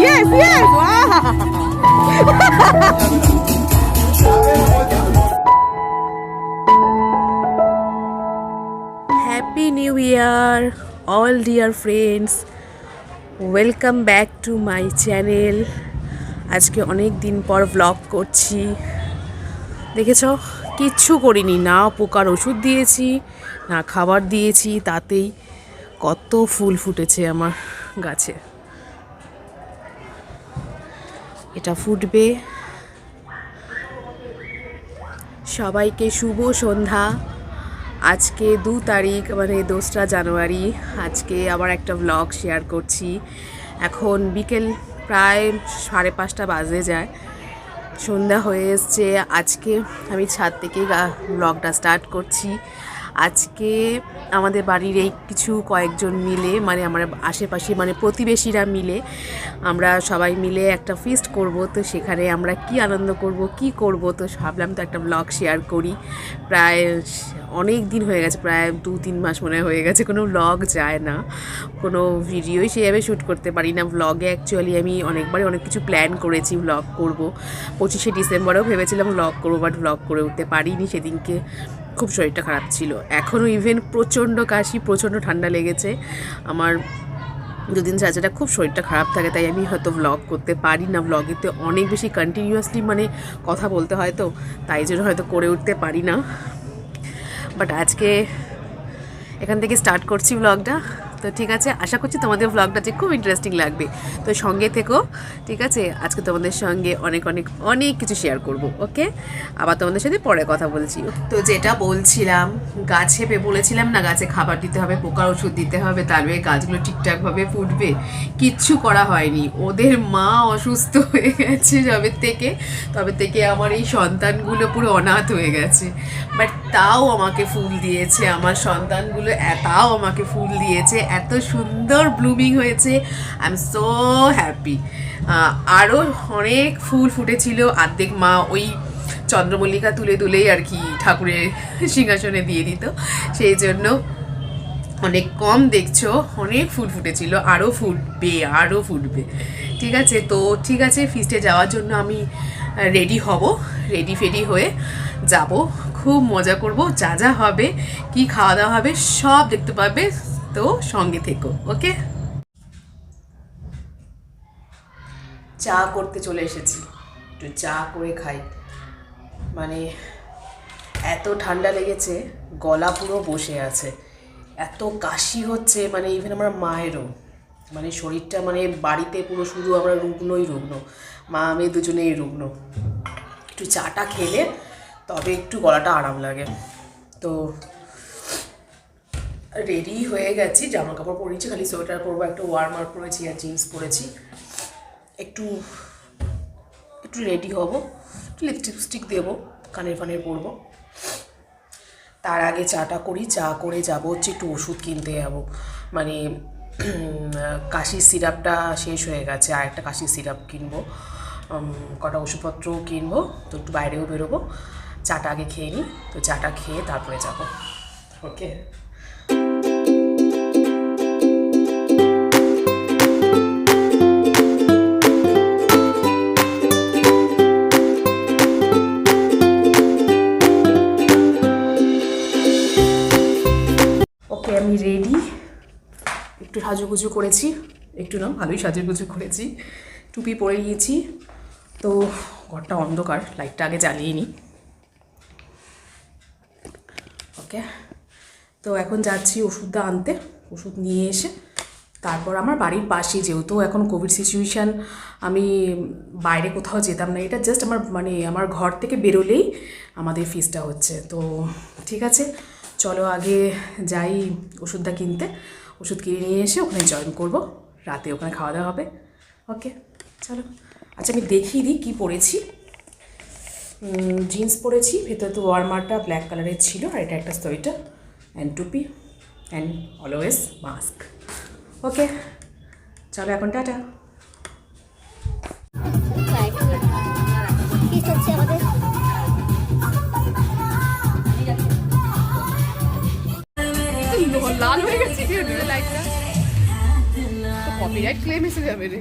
Yes, yes. Wow. Happy New Year, all dear friends. Welcome back to my channel. আজকে অনেক দিন পর blog করছি। দেখেছো, কিচ্ছু করিনি, না পোকার ওষুধ দিয়েছি না খাবার দিয়েছি, তাতেই কত ফুল ফুটেছে আমার গাছে। এটা ফুটবে। সবাইকে শুভ সন্ধ্যা। আজকে 2 তারিখ, মানে 2রা জানুয়ারি। আজকে আবার একটা ব্লগ শেয়ার করছি। এখন বিকেল প্রায় 5:30 বাজে যায়, সন্ধ্যা হয়ে এসছে। আজকে আমি ছাদ থেকে ব্লগটা স্টার্ট করছি। আজকে আমাদের বাড়ির এই কয়েকজন মিলে, মানে আমার আশেপাশে মানে প্রতিবেশীরা মিলে আমরা সবাই মিলে একটা ফিস্ট করব। তো সেখানে আমরা কি আনন্দ করব, কি করব, তো ভাবলাম তো একটা ব্লগ শেয়ার করি। প্রায় অনেক দিন হয়ে গেছে, প্রায় 2-3 মাস মনে হয়ে গেছে কোনো ব্লগ যায় না, কোনো ভিডিওই সেভাবে শ্যুট করতে পারি না। ব্লগে অ্যাকচুয়ালি আমি অনেকবারই অনেক কিছু প্ল্যান করেছি ব্লগ করব। 25শে ডিসেম্বরেও ভেবেছিলাম ব্লগ করবো, বাট ব্লগ করে উঠতে পারিনি। সেদিনকে খুব শরীরটা খারাপ ছিল। এখনও ইভেন প্রচণ্ড কাশি, প্রচণ্ড ঠান্ডা লেগেছে আমার। 2 দিন ছাড়া খুব শরীরটা খারাপ থাকে, তাই আমি হয়তো ব্লগ করতে পারি না। ব্লগেতে অনেক বেশি কন্টিনিউয়াসলি মানে কথা বলতে হয়, তো তাই জন্য হয়তো করে উঠতে পারি না। বাট আজকে এখান থেকে স্টার্ট করছি ব্লগটা। তো ঠিক আছে, আশা করছি তোমাদের ব্লগটা যে খুব ইন্টারেস্টিং লাগবে। তো সঙ্গে থেকো, ঠিক আছে। আজকে তোমাদের সঙ্গে অনেক অনেক অনেক কিছু শেয়ার করব। ওকে, আবার তোমাদের সাথে পরে কথা বলছি। তো যেটা বলছিলাম, গাছে বলেছিলাম না, গাছে খাবার দিতে হবে, পোকার ওষুধ দিতে হবে, তাহলে গাছগুলো ঠিকঠাকভাবে ফুটবে। কিচ্ছু করা হয়নি। ওদের মা অসুস্থ হয়ে গেছে তবে থেকে আমার এই সন্তানগুলো পুরো অনাথ হয়ে গেছে। বাট তাও আমাকে ফুল দিয়েছে, আমার সন্তানগুলো তাও আমাকে ফুল দিয়েছে। এত সুন্দর ব্লুমিং হয়েছে, আই এম সো হ্যাপি। আরও অনেক ফুল ফুটেছিল, অর্ধেক মা ওই চন্দ্রমল্লিকা তুলেই আর কি ঠাকুরের সিংহাসনে দিয়ে দিত, সেই জন্য অনেক কম দেখছো। অনেক ফুল ফুটেছিল, আরও ফুটবে। ঠিক আছে, তো ঠিক আছে, ফিস্টে যাওয়ার জন্য আমি রেডি হয়ে যাব। খুব মজা করব, যা হবে, কি খাওয়া দাওয়া হবে সব দেখতে পাবে। তো সঙ্গে থেকো। ওকে, চা করতে চলে এসেছি, একটু চা করে খাই। মানে এত ঠান্ডা লেগেছে, গলা পুরো বসে আছে, এত কাশি হচ্ছে। মানে ইভেন আমার মায়েরও, মানে শরীরটা মানে বাড়িতে পুরো শুধু আমরা রুগ্ন, মা আমি দুজনেই রুগ্ন। একটু চাটা খেলে তবে একটু গলাটা আরাম লাগে। তো রেডি হয়ে গেছি, জামা কাপড় পরেছি, খালি সোয়েটার পরবো, একটা ওয়ার্মার পরেছি আর জিন্স পরেছি। একটু রেডি হব, একটু লিপস্টিক দেবো, কানের পরবো। তার আগে চাটা করি, চা করে যাবো হচ্ছে একটু ওষুধ কিনতে যাবো। মানে কাশির সিরাপটা শেষ হয়ে গেছে, আর একটা কাশির সিরাপ কিনবো, কটা ওষুধপত্রও কিনবো। তো একটু বাইরেও বেরোবো। চাটা আগে খেয়ে নিই, তো চাটা খেয়ে তারপরে যাবো। ওকে, আমি রেডি। একটু সাজুগুজু করেছি, একটু না ভালোই সাজুগুজু করেছি, টুপি পরে নিয়েছি। তো ঘরটা অন্ধকার, লাইটটা আগে জ্বালিয়ে নিই। ওকে, তো এখন যাচ্ছি ওষুধটা আনতে। ওষুধ নিয়ে এসে তারপর আমার বাড়ির পাশে, যেহেতু এখন কোভিড সিচুয়েশান, আমি বাইরে কোথাও যেতাম না। এটা জাস্ট আমার ঘর থেকে বেরোলেই আমাদের ফিসটা হচ্ছে। তো ঠিক আছে, চলো আগে যাই ওষুধটা কিনতে। ওষুধ কিনে নিয়ে এসে ওখানে জয়েন করব, রাতে ওখানে খাওয়া দাওয়া হবে। ওকে, চলো। আচ্ছা, আমি দেখিয়ে দিই কী পরেছি। জিন্স পরেছি, ভেতরে তো ওয়ার্মারটা ব্ল্যাক কালারের ছিল, আর এটা একটা সোয়েটার অ্যান্ড টুপি অ্যান্ড অলওয়েজ মাস্ক। ওকে, চলো এখন টাটা। লাল হয়ে গেছে লাইটটা, কপিরাইট ক্লেম এসে যাবে রে।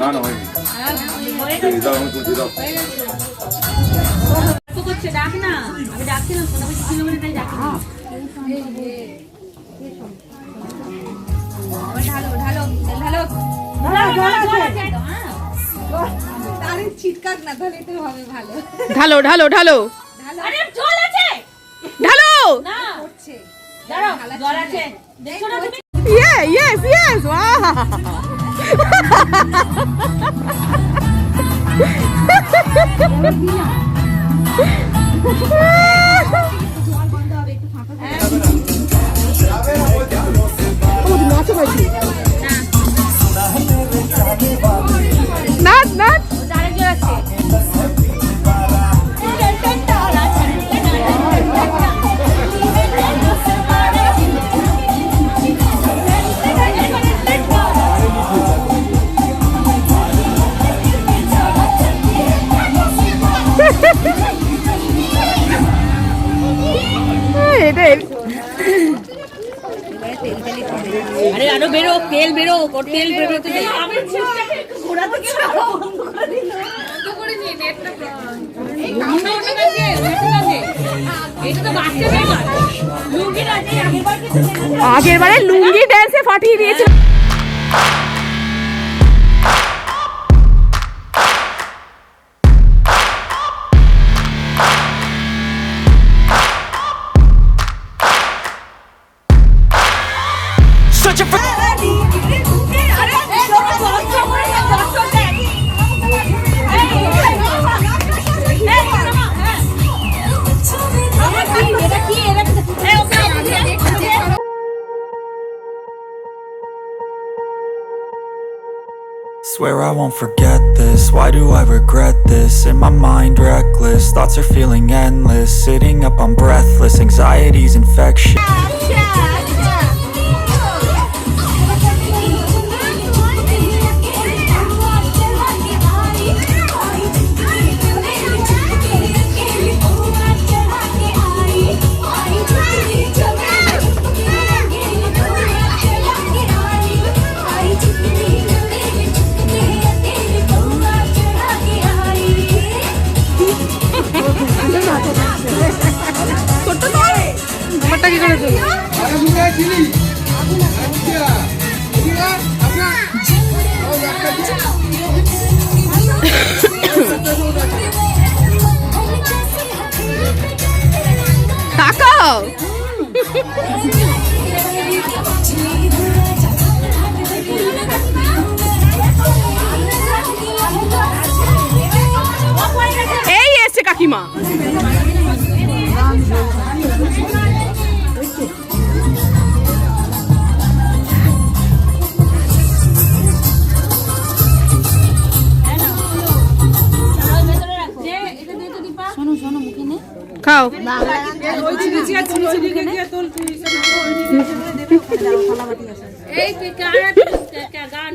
না না হয়নি ডাক না, আমি ডাকছিলাম ছিল বলে তাই ডাকি। ঢালো ঢালো ঢালো আরে জল আছে, ঢালো। না দাঁড়াও, জল আছে দেখছো না তুমি? Yes, wow. Not. আরে আরো বেরো, তেল বেরো, তেল বেরোতে দে। আমি ঘোড়া থেকে বন্ধ করে নি নেটটা এই কামটা ওটা কাজে এটা তো বাচ্চা ব্যাপার। লুঙ্গি রাখি আগেরবারে লুঙ্গি ড্যান্সে ফাটিয়ে দিয়েছিল। Swear I won't forget this, why do I regret this? In my mind reckless, thoughts are feeling endless. Sitting up I'm breathless, anxiety's infectious. এই এসে কাকিমা। খাও এই গান